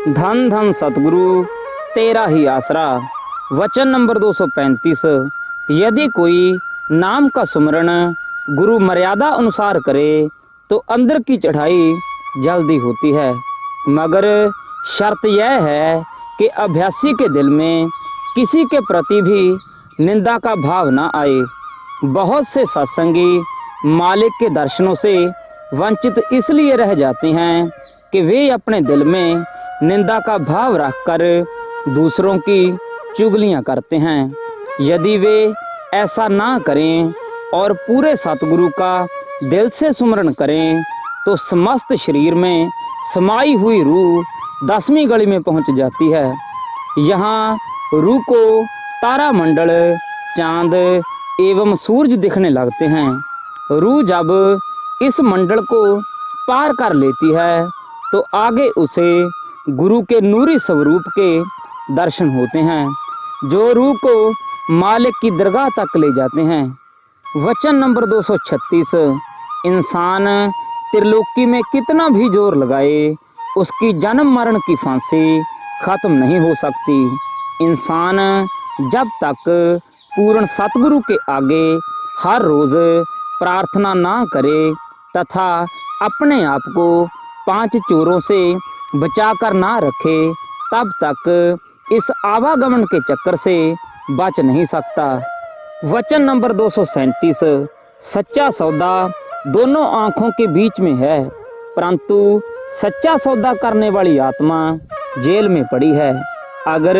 धन धन सतगुरु तेरा ही आसरा। वचन नंबर 235। यदि कोई नाम का सुमरण गुरु मर्यादा अनुसार करे तो अंदर की चढ़ाई जल्दी होती है, मगर शर्त यह है कि अभ्यासी के दिल में किसी के प्रति भी निंदा का भाव ना आए। बहुत से सत्संगी मालिक के दर्शनों से वंचित इसलिए रह जाते हैं कि वे अपने दिल में निंदा का भाव रखकर दूसरों की चुगलियां करते हैं। यदि वे ऐसा ना करें और पूरे सतगुरु का दिल से सुमरण करें तो समस्त शरीर में समाई हुई रूह 10वीं गली में पहुंच जाती है। यहाँ रूह को तारामंडल, चांद एवं सूरज दिखने लगते हैं। रूह जब इस मंडल को पार कर लेती है तो आगे उसे गुरु के नूरी स्वरूप के दर्शन होते हैं, जो रूह को मालिक की दरगाह तक ले जाते हैं। वचन नंबर 236। इंसान त्रिलोकी में कितना भी जोर लगाए, उसकी जन्म मरण की फांसी खत्म नहीं हो सकती। इंसान जब तक पूर्ण सतगुरु के आगे हर रोज प्रार्थना ना करे तथा अपने आप को 5 चोरों से बचाकर ना रखे, तब तक इस आवागमन के चक्कर से बच नहीं सकता। वचन नंबर 237। सच्चा सौदा दोनों आंखों के बीच में है, परंतु सच्चा सौदा करने वाली आत्मा जेल में पड़ी है। अगर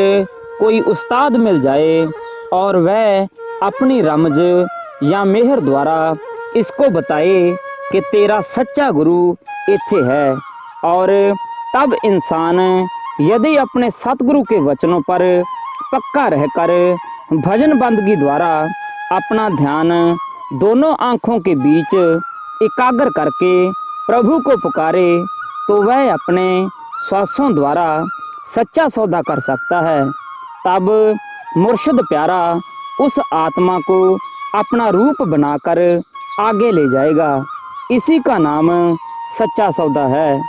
कोई उस्ताद मिल जाए और वह अपनी रमज या मेहर द्वारा इसको बताए कि तेरा सच्चा गुरु इत्थे है, और तब इंसान यदि अपने सतगुरु के वचनों पर पक्का रहकर भजन बंदगी द्वारा अपना ध्यान दोनों आंखों के बीच एकाग्र करके प्रभु को पुकारे तो वह अपने श्वासों द्वारा सच्चा सौदा कर सकता है। तब मुर्शिद प्यारा उस आत्मा को अपना रूप बनाकर आगे ले जाएगा। इसी का नाम सच्चा सौदा है।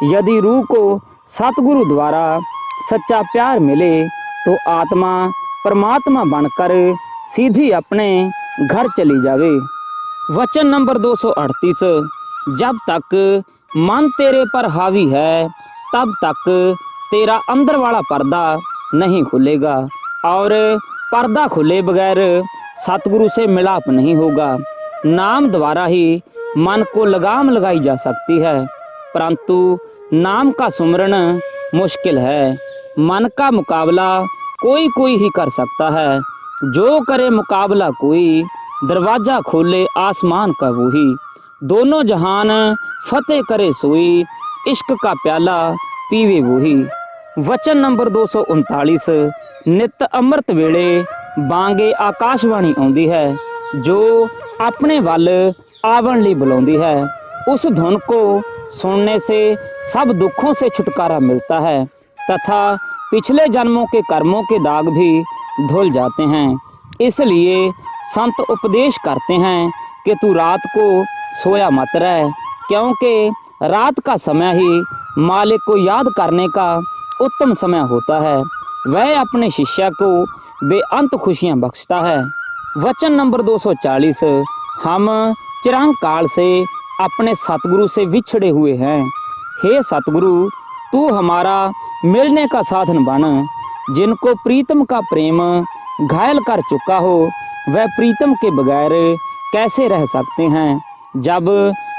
यदि रूह को सतगुरु द्वारा सच्चा प्यार मिले तो आत्मा परमात्मा बनकर सीधी अपने घर चली जावे। वचन नंबर 238। जब तक मन तेरे पर हावी है तब तक तेरा अंदर वाला पर्दा नहीं खुलेगा, और पर्दा खुले बगैर सतगुरु से मिलाप नहीं होगा। नाम द्वारा ही मन को लगाम लगाई जा सकती है, परंतु नाम का सुमरण मुश्किल है। मन का मुकाबला कोई कोई ही कर सकता है। जो करे मुकाबला कोई, दरवाजा खोले आसमान का वही। दोनों जहान फतेह करे सोई, इश्क का प्याला पीवे वही। वचन नंबर 239। नित अमृत वेले बांगे आकाशवाणी आउंदी है, जो अपने वल आवन लई बुलाउंदी है। उस धुन को सुनने से सब दुखों से छुटकारा मिलता है तथा पिछले जन्मों के कर्मों के दाग भी धुल जाते हैं। इसलिए संत उपदेश करते हैं कि तू रात को सोया मत रह, क्योंकि रात का समय ही मालिक को याद करने का उत्तम समय होता है। वह अपने शिष्य को बेअंत खुशियां बख्शता है। वचन नंबर 240। हम चिरंग काल से अपने सतगुरु से विछड़े हुए हैं। हे सतगुरु, तू हमारा मिलने का साधन बन। जिनको प्रीतम का प्रेम घायल कर चुका हो वह प्रीतम के बगैर कैसे रह सकते हैं। जब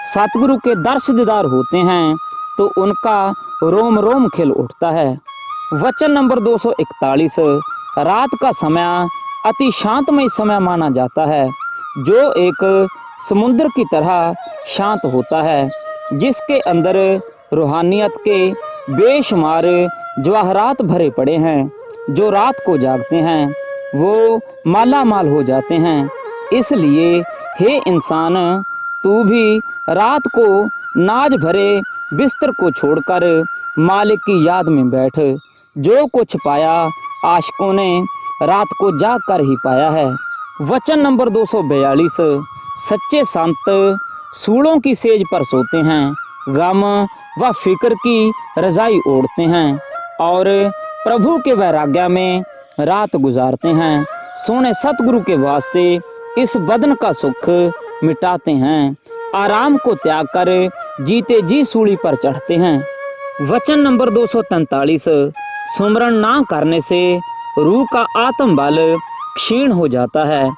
सतगुरु के दर्श दीदार होते हैं तो उनका रोम रोम खिल उठता है। वचन नंबर 241। रात का समय अति शांतमय समय माना जाता है, जो एक समुद्र की तरह शांत होता है, जिसके अंदर रूहानियत के बेशुमार जवाहरात भरे पड़े हैं। जो रात को जागते हैं वो माला माल हो जाते हैं। इसलिए हे इंसान, तू भी रात को नाज भरे बिस्तर को छोड़कर मालिक की याद में बैठ। जो कुछ पाया आशिकों ने रात को जाग कर ही पाया है। वचन नंबर 242। सच्चे संत सूलों की सेज पर सोते हैं, गम व फिक्र की रजाई ओढ़ते हैं और प्रभु के वैराग्य में रात गुजारते हैं। सोने सतगुरु के वास्ते इस बदन का सुख मिटाते हैं। आराम को त्याग कर जीते जी सूली पर चढ़ते हैं। वचन नंबर 243, सुमरण ना करने से रूह का आत्म बल क्षीण हो जाता है,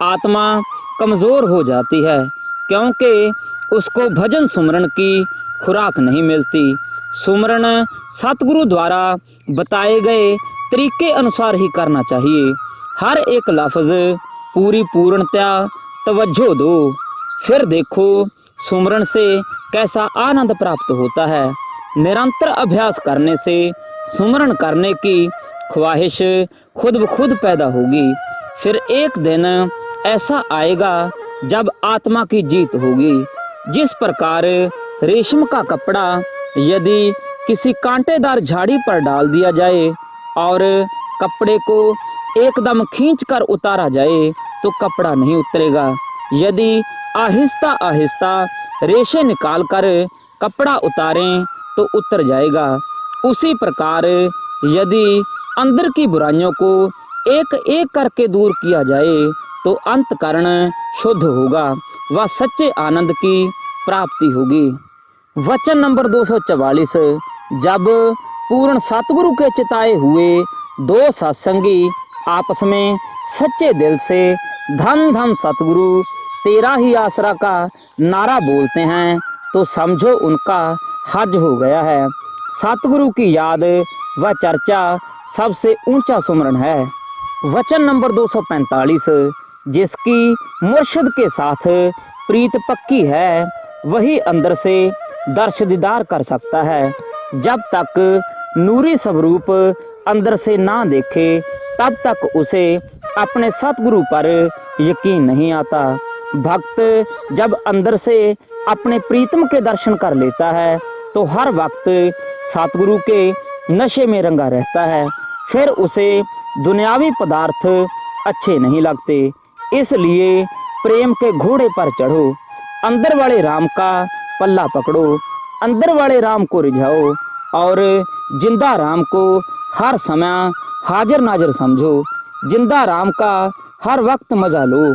आत्मा कमजोर हो जाती है, क्योंकि उसको भजन सुमरण की खुराक नहीं मिलती। सुमरण सतगुरु द्वारा बताए गए तरीके अनुसार ही करना चाहिए। हर एक लफ्ज पूरी पूर्णतया तवज्जो दो, फिर देखो सुमरण से कैसा आनंद प्राप्त होता है। निरंतर अभ्यास करने से सुमरण करने की ख्वाहिश खुद ब खुद पैदा होगी। फिर एक दिन ऐसा आएगा जब आत्मा की जीत होगी। जिस प्रकार रेशम का कपड़ा यदि किसी कांटेदार झाड़ी पर डाल दिया जाए और कपड़े को एकदम खींचकर उतारा जाए तो कपड़ा नहीं उतरेगा। यदि आहिस्ता आहिस्ता रेशे निकालकर कपड़ा उतारें तो उतर जाएगा। उसी प्रकार यदि अंदर की बुराइयों को एक एक करके दूर किया जाए तो अंतकरण शुद्ध होगा व सच्चे आनंद की प्राप्ति होगी। वचन नंबर 244, जब पूर्ण सतगुरु के चिताए हुए दो सत्संगी आपस में सच्चे दिल से धन धन सतगुरु तेरा ही आसरा का नारा बोलते हैं तो समझो उनका हज हो गया है। सतगुरु की याद व चर्चा सबसे ऊंचा सुमरण है। वचन नंबर 245, जिसकी मुर्शिद के साथ प्रीत पक्की है वही अंदर से दर्श दीदार कर सकता है। जब तक नूरी स्वरूप अंदर से ना देखे तब तक उसे अपने सतगुरु पर यकीन नहीं आता। भक्त जब अंदर से अपने प्रीतम के दर्शन कर लेता है तो हर वक्त सतगुरु के नशे में रंगा रहता है। फिर उसे दुनियावी पदार्थ अच्छे नहीं लगते। इसलिए प्रेम के घोड़े पर चढ़ो, अंदर वाले राम का पल्ला पकड़ो, अंदर वाले राम को रिझाओ और जिंदा राम को हर समय हाजिर नाजिर समझो। जिंदा राम का हर वक्त मजा लो।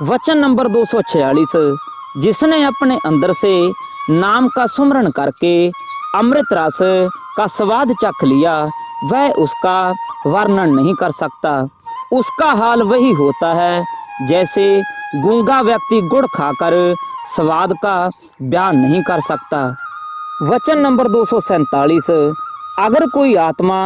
वचन नंबर 246, जिसने अपने अंदर से नाम का सुमरण करके अमृत रस का स्वाद चख लिया वह उसका वर्णन नहीं कर सकता। उसका हाल वही होता है जैसे गूंगा व्यक्ति गुड़ खाकर स्वाद का बयान नहीं कर सकता। वचन नंबर 247, अगर कोई आत्मा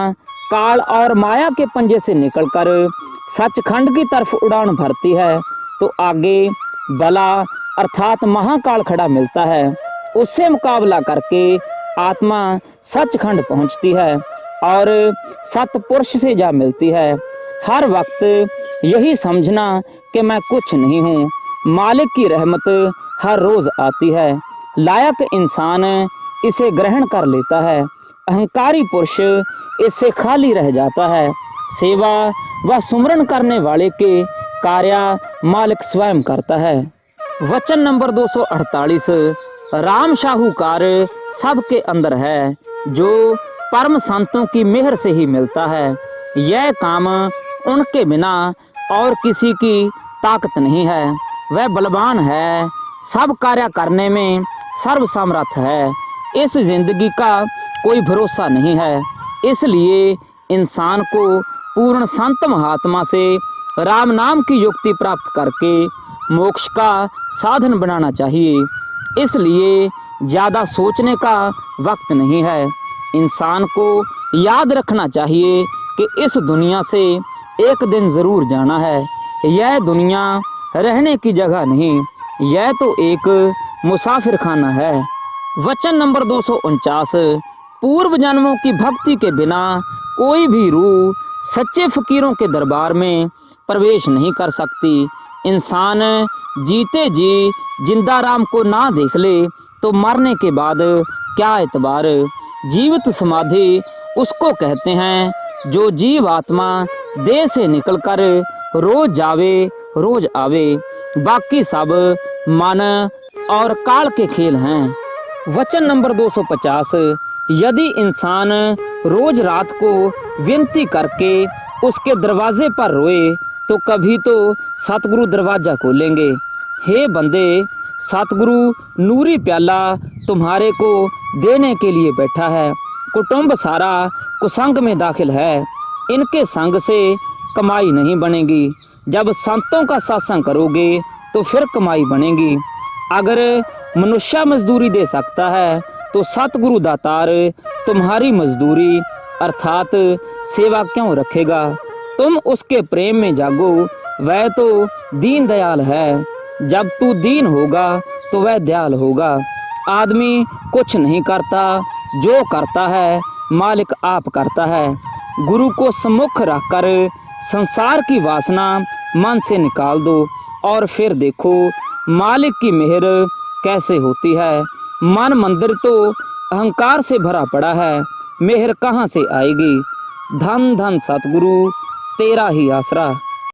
काल और माया के पंजे से निकलकर सचखंड की तरफ उड़ान भरती है तो आगे बला अर्थात महाकाल खड़ा मिलता है। उससे मुकाबला करके आत्मा सचखंड पहुंचती है और सतपुरुष से जा मिलती है। हर वक्त यही समझना कि मैं कुछ नहीं हूँ, मालिक की रहमत हर रोज आती है। लायक इंसान इसे ग्रहण कर लेता है, अहंकारी पुरुष इससे खाली रह जाता है। सेवा व सुमरण करने वाले के कार्य मालिक स्वयं करता है। वचन नंबर 248, राम शाहूकार सबके अंदर है जो परम संतों की मेहर से ही मिलता है। यह काम उनके बिना और किसी की ताकत नहीं है। वह बलवान है, सब कार्य करने में सर्वसमर्थ है। इस जिंदगी का कोई भरोसा नहीं है। इसलिए इंसान को पूर्ण शांत महात्मा से राम नाम की युक्ति प्राप्त करके मोक्ष का साधन बनाना चाहिए। इसलिए ज़्यादा सोचने का वक्त नहीं है। इंसान को याद रखना चाहिए कि इस दुनिया से एक दिन ज़रूर जाना है। यह दुनिया रहने की जगह नहीं, यह तो एक मुसाफिर खाना है। वचन नंबर 249, पूर्व जन्मों की भक्ति के बिना कोई भी रूह सच्चे फकीरों के दरबार में प्रवेश नहीं कर सकती। इंसान जीते जी जिंदा राम को ना देख ले तो मरने के बाद क्या एतबार। जीवित समाधि उसको कहते हैं जो जीव आत्मा देह से निकलकर रोज जावे रोज आवे। बाकी सब मन और काल के खेल हैं। वचन नंबर 250, यदि इंसान रोज रात को विनती करके उसके दरवाजे पर रोए तो कभी तो सतगुरु दरवाजा खोलेंगे। हे बंदे, सतगुरु नूरी प्याला तुम्हारे को देने के लिए बैठा है। कुटुंब सारा कुसंग में दाखिल है, इनके संग से कमाई नहीं बनेगी। जब संतों का सत्संग करोगे तो फिर कमाई बनेगी। अगर मनुष्य मजदूरी दे सकता है तो सतगुरु दातार तुम्हारी मजदूरी अर्थात सेवा क्यों रखेगा। तुम उसके प्रेम में जागो, वह तो दीन दयाल है। जब तू दीन होगा तो वह दयाल होगा। आदमी कुछ नहीं करता, जो करता है मालिक आप करता है। गुरु को सम्मुख रखकर संसार की वासना मन से निकाल दो और फिर देखो मालिक की मेहर कैसे होती है। मन मंदिर तो अहंकार से भरा पड़ा है, मेहर कहाँ से आएगी। धन धन सतगुरु तेरा ही आसरा।